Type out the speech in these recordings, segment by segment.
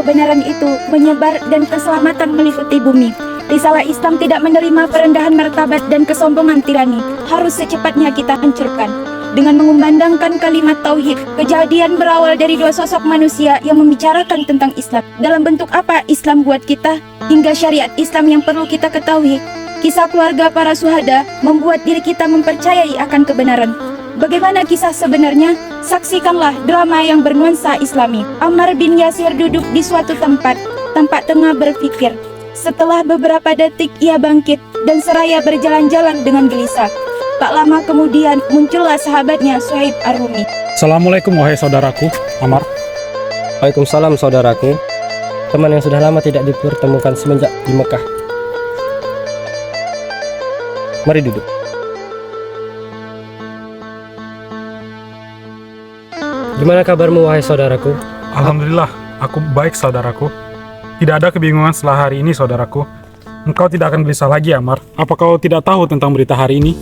kebenaran itu menyebar dan keselamatan meliputi bumi. Risalah Islam tidak menerima perendahan martabat dan kesombongan tirani. Harus secepatnya kita hancurkan. Dengan mengumandangkan kalimat tauhid, kejadian berawal dari dua sosok manusia yang membicarakan tentang Islam. Dalam bentuk apa Islam buat kita? Hingga syariat Islam yang perlu kita ketahui. Kisah keluarga para syuhada membuat diri kita mempercayai akan kebenaran. Bagaimana kisah sebenarnya? Saksikanlah drama yang bernuansa Islami. Ammar bin Yasir duduk di suatu tempat, tampak tengah berpikir. Setelah beberapa detik ia bangkit dan seraya berjalan-jalan dengan gelisah. Tak lama kemudian muncullah sahabatnya Suhaib Ar-Rumi. Assalamualaikum wahai saudaraku, Ammar. Waalaikumsalam saudaraku. Teman yang sudah lama tidak dipertemukan semenjak di Mekah. Mari duduk. Gimana kabarmu wahai saudaraku? Alhamdulillah, aku baik saudaraku. Tidak ada kebingungan setelah hari ini saudaraku. Engkau tidak akan gelisah lagi Ammar. Apa kau tidak tahu tentang berita hari ini?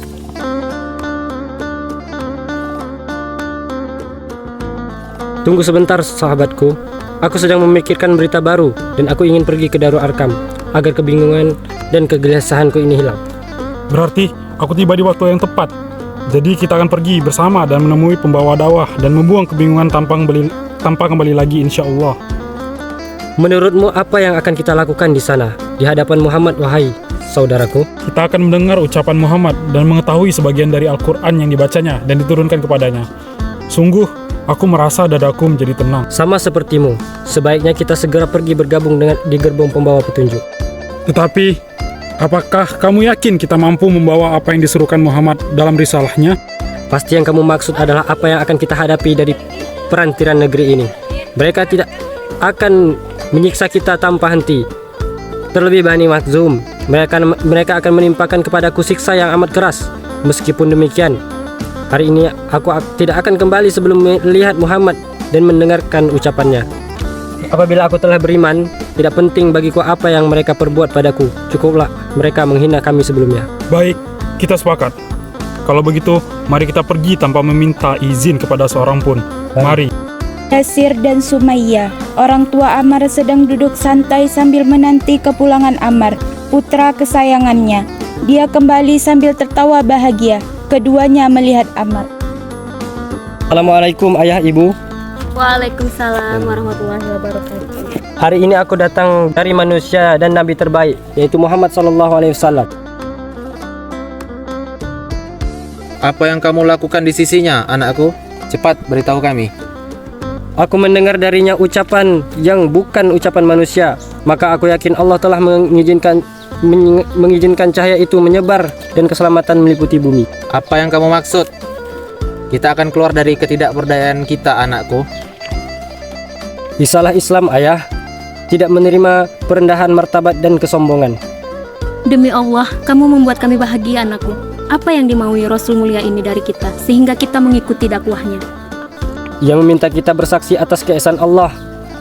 Tunggu sebentar sahabatku. Aku sedang memikirkan berita baru dan aku ingin pergi ke Darul Arkam agar kebingungan dan kegelisahanku ini hilang. Berarti aku tiba di waktu yang tepat. Jadi kita akan pergi bersama dan menemui pembawa dakwah dan membuang kebingungan tanpa kembali lagi insya Allah. Menurutmu apa yang akan kita lakukan di sana di hadapan Muhammad wahai saudaraku? Kita akan mendengar ucapan Muhammad dan mengetahui sebagian dari Al-Quran yang dibacanya dan diturunkan kepadanya. Sungguh, aku merasa dadaku menjadi tenang. Sama sepertimu, sebaiknya kita segera pergi bergabung di gerbong pembawa petunjuk. Tetapi, apakah kamu yakin kita mampu membawa apa yang disuruhkan Muhammad dalam risalahnya? Pasti yang kamu maksud adalah apa yang akan kita hadapi dari perantiran negeri ini. Mereka tidak akan menyiksa kita tanpa henti. Terlebih Bani Makhzum, mereka akan menimpakan kepadaku siksa yang amat keras. Meskipun demikian, hari ini aku tidak akan kembali sebelum melihat Muhammad dan mendengarkan ucapannya. Apabila aku telah beriman, tidak penting bagiku apa yang mereka perbuat padaku. Cukuplah mereka menghina kami sebelumnya. Baik, kita sepakat. Kalau begitu, mari kita pergi tanpa meminta izin kepada seorang pun. Mari. Yasir dan Sumayyah, orang tua Ammar sedang duduk santai sambil menanti kepulangan Ammar, putra kesayangannya. Dia kembali sambil tertawa bahagia. Keduanya melihat Ammar. Assalamualaikum ayah ibu. Waalaikumsalam warahmatullahi wabarakatuh. Hari ini aku datang dari manusia dan nabi terbaik, yaitu Muhammad SAW. Apa yang kamu lakukan di sisinya, anakku? Cepat beritahu kami. Aku mendengar darinya ucapan yang bukan ucapan manusia. Maka aku yakin Allah telah mengizinkan cahaya itu menyebar dan keselamatan meliputi bumi. Apa yang kamu maksud? Kita akan keluar dari ketidakberdayaan kita, anakku. Risalah Islam ayah tidak menerima perendahan martabat dan kesombongan. Demi Allah, kamu membuat kami bahagia, anakku. Apa yang dimaui Rasul mulia ini dari kita sehingga kita mengikuti dakwahnya? Yang meminta kita bersaksi atas keesaan Allah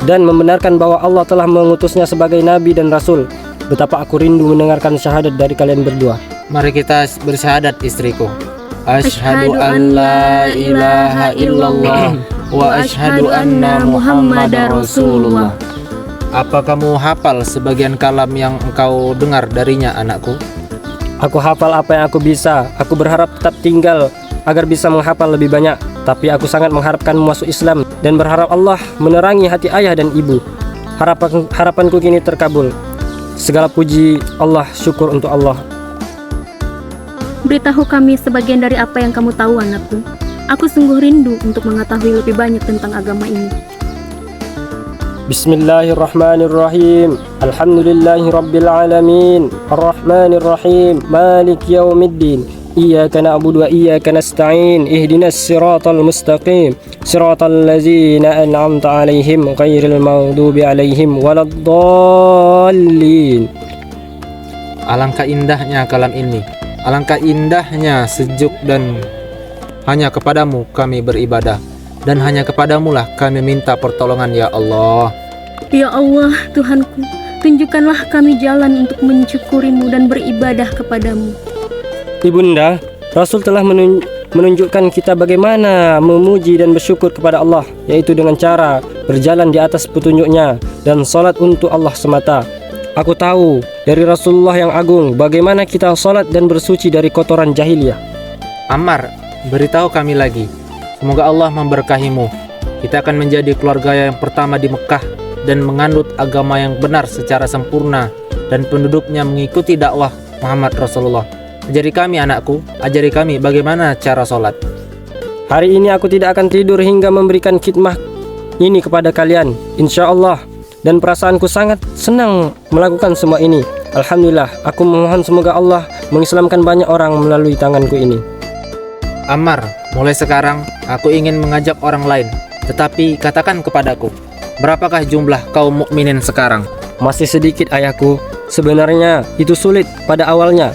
dan membenarkan bahwa Allah telah mengutusnya sebagai nabi dan rasul. Betapa aku rindu mendengarkan syahadat dari kalian berdua. Mari kita bersyahadat, istriku. Asyhadu an la ilaha illallah wa asyhadu anna Muhammadar Rasulullah. Apa kamu hafal sebagian kalam yang engkau dengar darinya, anakku? Aku hafal apa yang aku bisa. Aku berharap tetap tinggal agar bisa menghafal lebih banyak. Tapi aku sangat mengharapkanmu masuk Islam dan berharap Allah menerangi hati ayah dan ibu. Harapanku kini terkabul. Segala puji Allah, syukur untuk Allah. Beritahu kami sebagian dari apa yang kamu tahu, anakku. Aku sungguh rindu untuk mengetahui lebih banyak tentang agama ini. Bismillahirrahmanirrahim. Alhamdulillahi rabbil alamin. Ar-Rahmanirrahim. Malik yaumiddin. Iyyaka na'budu wa iyyaka nasta'in. Ihdinas siratal mustaqim. Siratal ladzina an'amta 'alaihim ghairil maghdubi 'alaihim waladdallin. Alangkah indahnya kalam ini. Alangkah indahnya, sejuk, dan hanya kepadamu kami beribadah. Dan hanya kepadamulah kami minta pertolongan, ya Allah. Ya Allah, Tuhanku, tunjukkanlah kami jalan untuk mensyukurimu dan beribadah kepadamu. Ibunda, Rasul telah menunjukkan kita bagaimana memuji dan bersyukur kepada Allah, yaitu dengan cara berjalan di atas petunjuknya dan salat untuk Allah semata. Aku tahu dari Rasulullah yang agung bagaimana kita salat dan bersuci dari kotoran jahiliyah. Ammar, beritahu kami lagi. Semoga Allah memberkahimu. Kita akan menjadi keluarga yang pertama di Mekah dan menganut agama yang benar secara sempurna dan penduduknya mengikuti dakwah Muhammad Rasulullah. Ajari kami anakku, ajari kami bagaimana cara sholat. Hari ini aku tidak akan tidur hingga memberikan khidmah ini kepada kalian, insya Allah. Dan perasaanku sangat senang melakukan semua ini. Alhamdulillah, aku memohon semoga Allah mengislamkan banyak orang melalui tanganku ini. Ammar, mulai sekarang aku ingin mengajak orang lain. Tetapi katakan kepadaku, berapakah jumlah kaum mukminin sekarang? Masih sedikit ayahku. Sebenarnya itu sulit pada awalnya.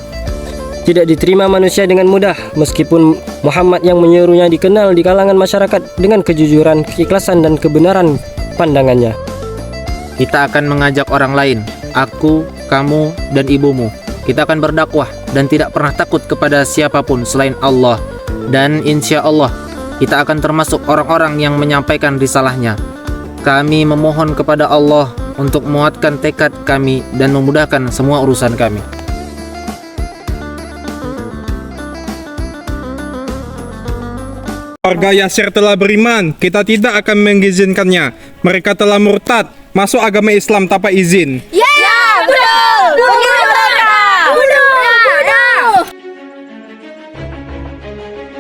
Tidak diterima manusia dengan mudah, meskipun Muhammad yang menyuruhnya dikenal di kalangan masyarakat dengan kejujuran, keikhlasan, dan kebenaran pandangannya. Kita akan mengajak orang lain, aku, kamu, dan ibumu. Kita akan berdakwah dan tidak pernah takut kepada siapapun selain Allah. Dan insya Allah, kita akan termasuk orang-orang yang menyampaikan risalahnya. Kami memohon kepada Allah untuk menguatkan tekad kami dan memudahkan semua urusan kami. Warga Yasir telah beriman, kita tidak akan mengizinkannya. Mereka telah murtad, masuk agama Islam tanpa izin. Ya, betul! Bunuh mereka!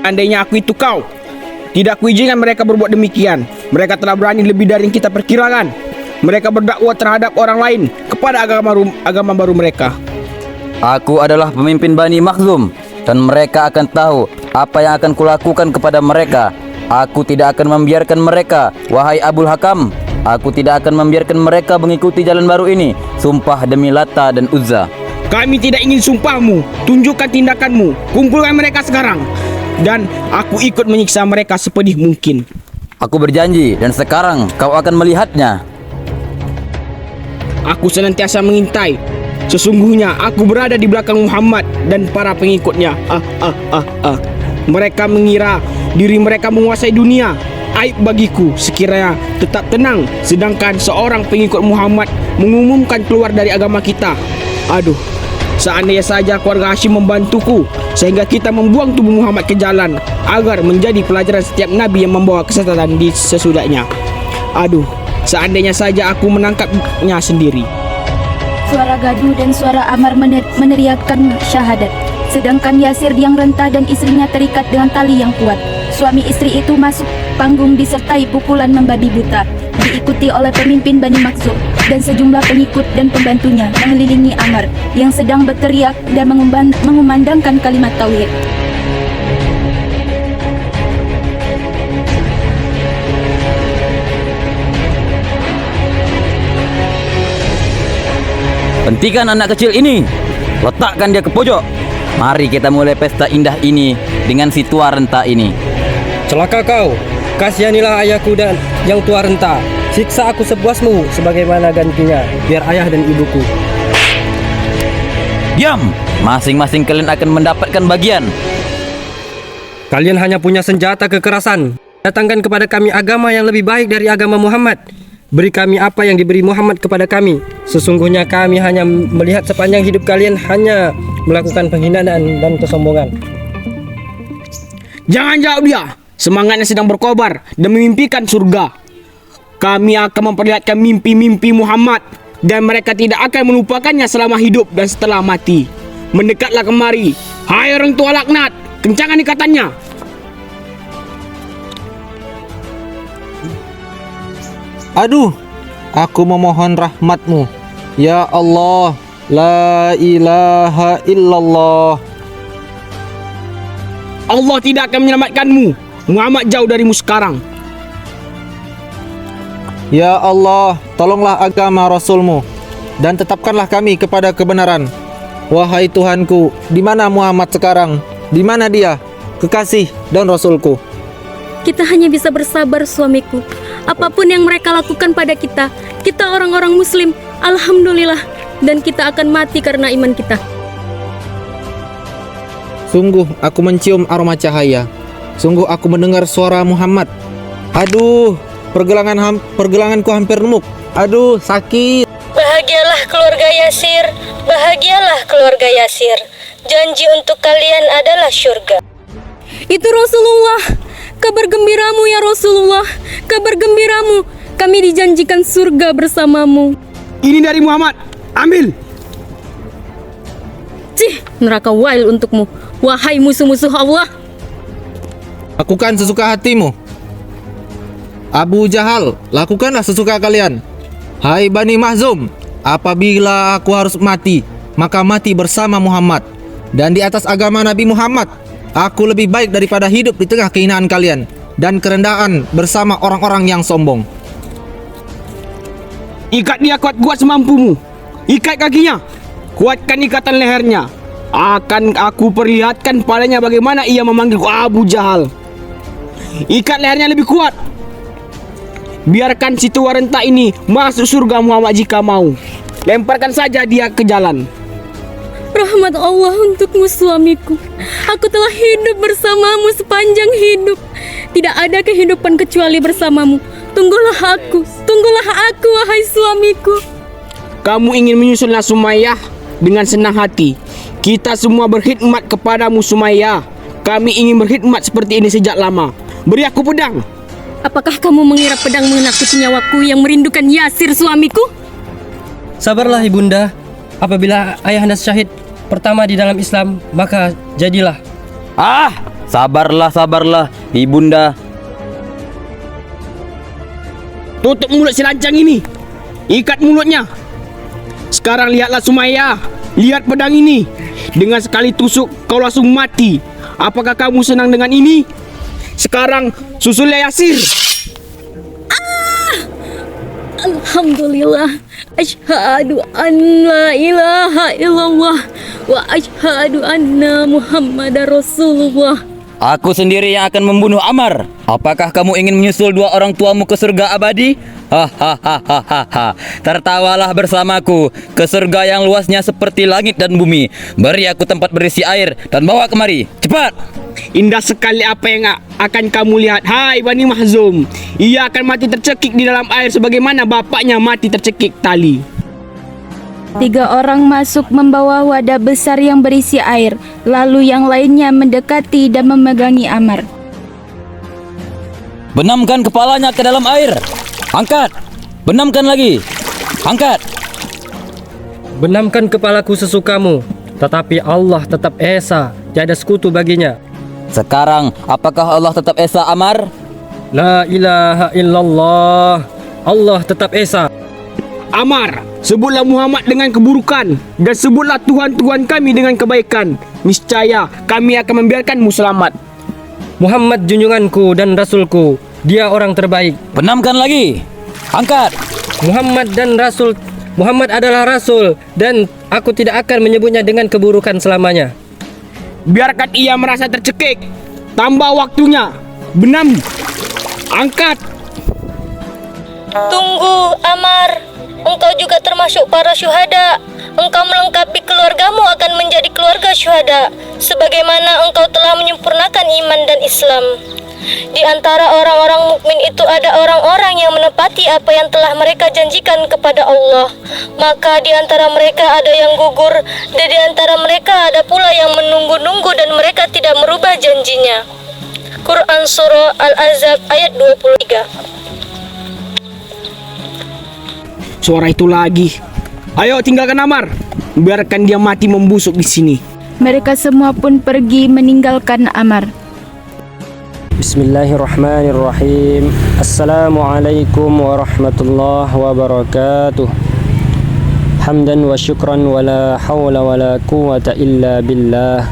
Andainya aku itu kau, tidak kuizinkan mereka berbuat demikian. Mereka telah berani lebih dari yang kita perkirakan. Mereka berdakwah terhadap orang lain kepada agama baru mereka. Aku adalah pemimpin Bani Makhzum dan mereka akan tahu apa yang akan kulakukan kepada mereka. Aku tidak akan membiarkan mereka, wahai Abul Hakam. Aku tidak akan membiarkan mereka mengikuti jalan baru ini. Sumpah demi Lata dan Uzza. Kami tidak ingin sumpahmu, tunjukkan tindakanmu. Kumpulkan mereka sekarang, dan aku ikut menyiksa mereka sepedih mungkin. Aku berjanji dan sekarang kau akan melihatnya. Aku senantiasa mengintai. Sesungguhnya aku berada di belakang Muhammad dan para pengikutnya. Mereka mengira diri mereka menguasai dunia. Aib bagiku sekiranya tetap tenang, sedangkan seorang pengikut Muhammad mengumumkan keluar dari agama kita. Aduh, seandainya saja keluarga Hashim membantuku sehingga kita membuang tubuh Muhammad ke jalan agar menjadi pelajaran setiap nabi yang membawa kesesatan di sesudahnya. Aduh, seandainya saja aku menangkapnya sendiri. Suara gaduh dan suara Ammar meneriakkan syahadat. Sedangkan Yasir yang rentah dan istrinya terikat dengan tali yang kuat. Suami istri itu masuk panggung disertai pukulan membabi buta, diikuti oleh pemimpin Bani Makhzum dan sejumlah pengikut dan pembantunya mengelilingi Ammar yang sedang berteriak dan mengumandangkan kalimat tauhid. Hentikan anak kecil ini. Letakkan dia ke pojok. Mari kita mulai pesta indah ini dengan si tua renta ini. Celaka kau, kasihanilah ayahku dan yang tua renta. Siksa aku sepuasmu sebagaimana gantinya, biar ayah dan ibuku. Diam. Masing-masing kalian akan mendapatkan bagian. Kalian hanya punya senjata kekerasan. Datangkan kepada kami agama yang lebih baik dari agama Muhammad. Beri kami apa yang diberi Muhammad kepada kami. Sesungguhnya kami hanya melihat sepanjang hidup kalian hanya melakukan penghinaan dan kesombongan. Jangan jawab dia. Semangatnya sedang berkobar dan memimpikan surga. Kami akan memperlihatkan mimpi-mimpi Muhammad dan mereka tidak akan melupakannya selama hidup dan setelah mati. Mendekatlah kemari, hai orang tua laknat. Kencangkan ikatannya. Aduh, aku memohon rahmatmu. Ya Allah, la ilaha illallah. Allah tidak akan menyelamatkanmu. Muhammad jauh darimu sekarang. Ya Allah, tolonglah agama Rasulmu dan tetapkanlah kami kepada kebenaran. Wahai Tuhanku, di mana Muhammad sekarang? Di mana dia, kekasih dan Rasulku? Kita hanya bisa bersabar, suamiku. Apapun yang mereka lakukan pada kita, kita orang-orang muslim, alhamdulillah. Dan kita akan mati karena iman kita. Sungguh aku mencium aroma cahaya. Sungguh aku mendengar suara Muhammad. Aduh, pergelanganku hampir remuk. Aduh, sakit. Bahagialah keluarga Yasir, bahagialah keluarga Yasir. Janji untuk kalian adalah surga. Itu Rasulullah, kabar gembiramu ya Rasulullah, kabar gembiramu. Kami dijanjikan surga bersamamu. Ini dari Muhammad. Ambil. Cih, neraka wail untukmu, wahai musuh-musuh Allah. Lakukan sesuka hatimu. Abu Jahal, lakukanlah sesuka kalian. Hai Bani Mahzum, apabila aku harus mati, maka mati bersama Muhammad. Dan di atas agama Nabi Muhammad, aku lebih baik daripada hidup di tengah kehinaan kalian dan kerendahan bersama orang-orang yang sombong. Ikat dia kuat-kuat semampumu. Ikat kakinya. Kuatkan ikatan lehernya. Akan aku perlihatkan padanya bagaimana ia memanggilku Abu Jahal. Ikat lehernya lebih kuat. Biarkan si tua renta ini masuk surga Muhammad jika mau. Lemparkan saja dia ke jalan. Rahmat Allah untukmu suamiku. Aku telah hidup bersamamu sepanjang hidup. Tidak ada kehidupan kecuali bersamamu. Tunggulah aku wahai suamiku. Kamu ingin menyusulnya Sumayyah? Dengan senang hati. Kita semua berkhidmat kepadamu Sumayyah. Kami ingin berkhidmat seperti ini sejak lama. Beri aku pedang. Apakah kamu mengira pedang menakuti nyawaku yang merindukan Yasir suamiku? Sabarlah ibunda. Apabila ayahanda syahid pertama di dalam Islam, maka jadilah. Sabarlah ibunda. Tutup mulut si lancang ini. Ikat mulutnya. Sekarang lihatlah Sumayyah. Lihat pedang ini. Dengan sekali tusuk kau langsung mati. Apakah kamu senang dengan ini? Sekarang susulnya Yasir. Alhamdulillah. Asyhadu an la ilaha illallah wa asyhadu anna Muhammadar Rasulullah. Aku sendiri yang akan membunuh Ammar. Apakah kamu ingin menyusul dua orang tuamu ke surga abadi? Hahaha. Tertawalah bersamaku ke surga yang luasnya seperti langit dan bumi. Beri aku tempat berisi air dan bawa kemari. Cepat! Indah sekali apa yang akan kamu lihat. Hai Bani Mahzum. Ia akan mati tercekik di dalam air sebagaimana bapaknya mati tercekik tali. 3 orang masuk membawa wadah besar yang berisi air. Lalu yang lainnya mendekati dan memegangi Ammar. Benamkan kepalanya ke dalam air. Angkat. Benamkan lagi. Angkat. Benamkan kepalaku sesukamu, tetapi Allah tetap esa, tiada sekutu baginya. Sekarang, apakah Allah tetap esa, Ammar? La ilaha illallah. Allah tetap esa. Ammar, sebutlah Muhammad dengan keburukan dan sebutlah Tuhan-Tuhan kami dengan kebaikan. Niscaya kami akan membiarkanmu selamat. Muhammad junjunganku dan rasulku, dia orang terbaik. Benamkan lagi. Angkat. Muhammad adalah rasul dan aku tidak akan menyebutnya dengan keburukan selamanya. Biarkan ia merasa tercekik. Tambah waktunya. Benam. Angkat. Tunggu Ammar. Engkau juga termasuk para syuhada. Engkau melengkapi keluargamu akan menjadi keluarga syuhada, sebagaimana engkau telah menyempurnakan iman dan Islam. Di antara orang-orang mukmin itu ada orang-orang yang menepati apa yang telah mereka janjikan kepada Allah. Maka di antara mereka ada yang gugur, dan di antara mereka ada pula yang menunggu-nunggu dan mereka tidak merubah janjinya. Quran Surah Al-Ahzab ayat 23. Suara itu lagi. Ayo tinggalkan Ammar. Biarkan dia mati membusuk di sini. Mereka semua pun pergi meninggalkan Ammar. Bismillahirrahmanirrahim. Assalamualaikum warahmatullahi wabarakatuh. Hamdan wa syukran wa la hawla wa la quwata illa billah.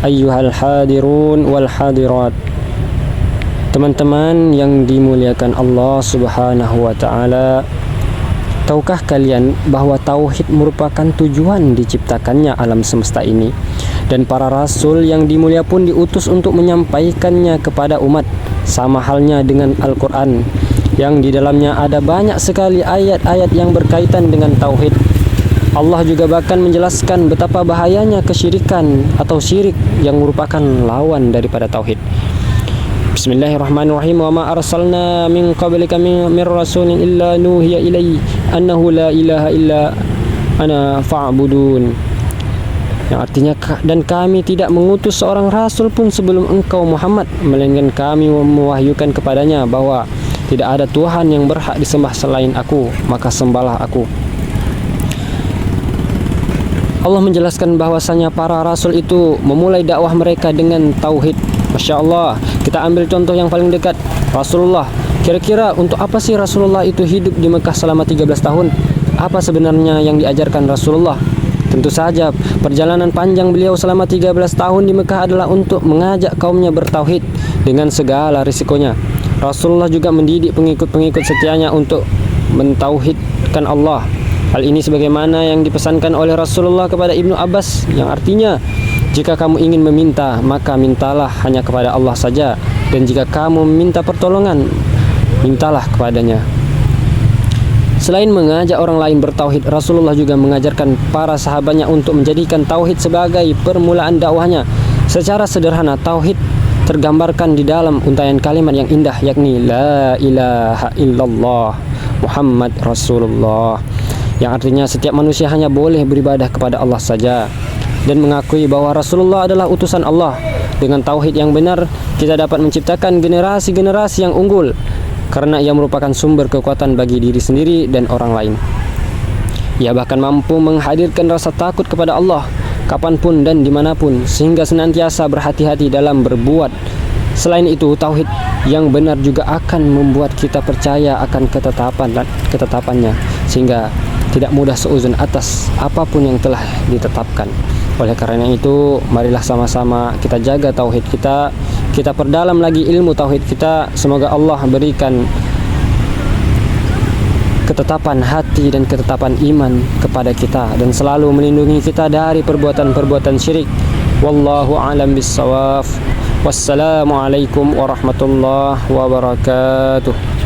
Ayyuhal hadirun wal hadirat. Teman-teman yang dimuliakan Allah Subhanahu wa taala, tahukah kalian bahwa tauhid merupakan tujuan diciptakannya alam semesta ini, dan para rasul yang dimulia pun diutus untuk menyampaikannya kepada umat, sama halnya dengan Al-Quran yang di dalamnya ada banyak sekali ayat-ayat yang berkaitan dengan tauhid. Allah juga bahkan menjelaskan betapa bahayanya kesyirikan atau syirik yang merupakan lawan daripada tauhid. Bismillahirrahmanirrahim. Wa ma arsalna min qablika min rasulin illa nuhiya ilaihi annahu la ilaha illa ana fa'budun. Yang artinya, dan kami tidak mengutus seorang rasul pun sebelum engkau Muhammad, melainkan kami mewahyukan kepadanya bahwa tidak ada Tuhan yang berhak disembah selain aku, maka sembahlah aku. Allah menjelaskan bahwasanya para rasul itu memulai dakwah mereka dengan tauhid. Masya Allah, kita ambil contoh yang paling dekat, Rasulullah. Kira-kira untuk apa sih Rasulullah itu hidup di Mekah selama 13 tahun? Apa sebenarnya yang diajarkan Rasulullah? Tentu saja perjalanan panjang beliau selama 13 tahun di Mekah adalah untuk mengajak kaumnya bertauhid dengan segala risikonya. Rasulullah juga mendidik pengikut-pengikut setianya untuk mentauhidkan Allah. Hal ini sebagaimana yang dipesankan oleh Rasulullah kepada Ibnu Abbas, yang artinya, jika kamu ingin meminta, maka mintalah hanya kepada Allah saja, dan jika kamu meminta pertolongan, mintalah kepadanya. Selain mengajak orang lain bertauhid, Rasulullah juga mengajarkan para sahabatnya untuk menjadikan tauhid sebagai permulaan dakwahnya. Secara sederhana, tauhid tergambarkan di dalam untaian kalimat yang indah, yakni La ilaha illallah Muhammad Rasulullah, yang artinya setiap manusia hanya boleh beribadah kepada Allah saja, dan mengakui bahwa Rasulullah adalah utusan Allah. Dengan tauhid yang benar, kita dapat menciptakan generasi-generasi yang unggul, karena ia merupakan sumber kekuatan bagi diri sendiri dan orang lain. Ia bahkan mampu menghadirkan rasa takut kepada Allah kapanpun dan dimanapun, sehingga senantiasa berhati-hati dalam berbuat. Selain itu, tauhid yang benar juga akan membuat kita percaya akan ketetapannya, sehingga tidak mudah seuzon atas apapun yang telah ditetapkan. Oleh karena itu, marilah sama-sama kita jaga tauhid kita, kita perdalam lagi ilmu tauhid kita. Semoga Allah berikan ketetapan hati dan ketetapan iman kepada kita, dan selalu melindungi kita dari perbuatan-perbuatan syirik. Wallahu a'lam bissawab. Wassalamualaikum warahmatullahi wabarakatuh.